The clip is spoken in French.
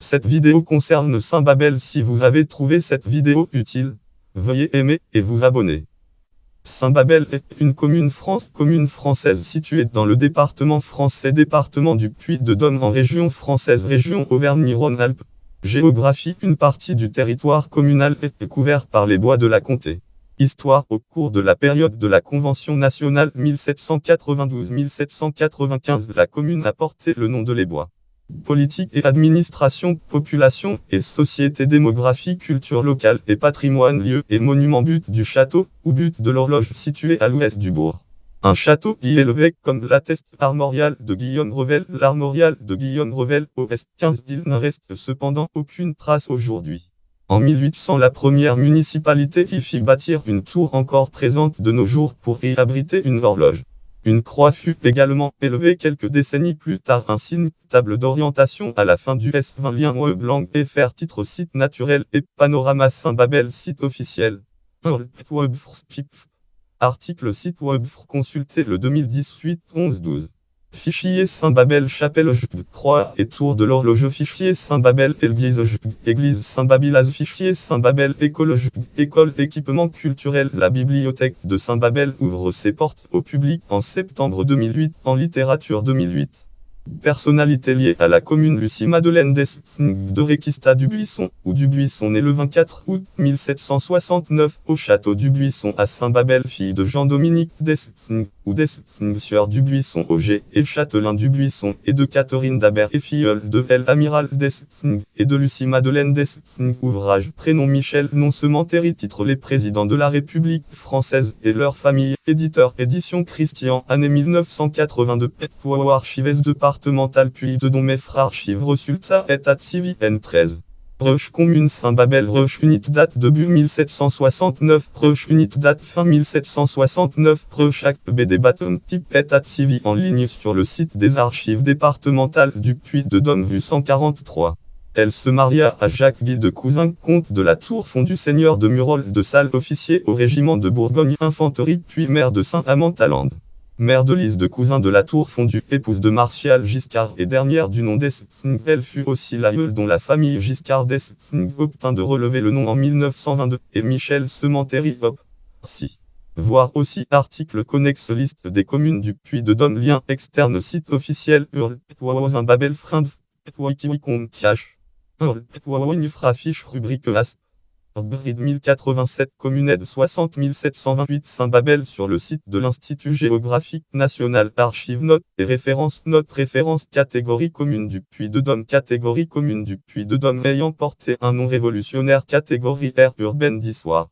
Cette vidéo concerne Saint-Babel. Si vous avez trouvé cette vidéo utile, veuillez aimer et vous abonner. Saint-Babel est une commune française située dans le département français département du Puy-de-Dôme en région française région Auvergne-Rhône-Alpes. Géographie. Une partie du territoire communal est couvert par les bois de la comté. Histoire. Au cours de la période de la Convention nationale 1792-1795, la commune a porté le nom de Les Bois. Politique et administration, population et société, démographie, culture locale et patrimoine, lieu et monument. But du château, ou but de l'horloge, situé à l'ouest du bourg. Un château y élevé, comme l'atteste l'armorial de Guillaume Revel. L'armorial de Guillaume Revel, au S15. Il ne reste cependant aucune trace aujourd'hui. En 1800, la première municipalité y fit bâtir une tour encore présente de nos jours pour y abriter une horloge. Une croix fut également élevée quelques décennies plus tard. Un signe, table d'orientation à la fin du S20. Lien web langue FR. Titre site naturel et panorama Saint-Babel. Site officiel. Article site web consulté le 2018-11-12. Fichier Saint-Babel chapelle croix et tour de l'horloge. Fichier Saint-Babel église Saint-Babilaz. Fichier Saint-Babel école équipement culturel. La bibliothèque de Saint-Babel ouvre ses portes au public en septembre 2008. En littérature 2008. Personnalité liée à la commune. Lucie-Madeleine d'Espn de Réquista du Buisson, ou du Buisson, née le 24 août 1769 au château du Buisson à Saint-Babel, fille de Jean-Dominique d'Espn ou d'Espn, sieur du Buisson Auger et châtelain du Buisson, et de Catherine d'Abert et filleule de l'amiral d'Espn et de Lucie-Madeleine d'Espn. Ouvrage. Prénom Michel. Nom Sementerie. Titre Les présidents de la République française et leur famille. Éditeur. Édition Christian. Année 1982. Archives départemental Puy-de-Dôme. Meffre. Archives. Resultat. État civil N13. Reuch commune Saint-Babel. Reuch unit date début 1769. Reuch unit date fin 1769. Reuch acte BD baptême type état civil en ligne sur le site des archives départementales du Puy-de-Dôme vue 143. Elle se maria à Jacques-Guy de Cousin, comte de la Tour Fondue, seigneur de Murol de Salles, officier au régiment de Bourgogne Infanterie, puis maire de Saint-Amand-Talande. Mère de Lise de Cousin de la Tour Fondue, épouse de Martial Giscard et dernière du nom d'Espn. Elle fut aussi l'aïeule dont la famille Giscard d'Espn obtint de relever le nom en 1922, et Michel Sementerie op. Si. Voir aussi article connexe liste des communes du Puy-de-Dôme. Lien externe site officiel Saint-Babel Frindv Wikiwicom Cache Fiche rubrique AS Brid 1087 Communed 60 728 Saint-Babel sur le site de l'Institut géographique national. Archives notes et références. Notes référence. Catégorie commune du Puy-de-Dôme. Catégorie commune du Puy-de-Dôme ayant porté un nom révolutionnaire. Catégorie aire urbaine d'Issoire.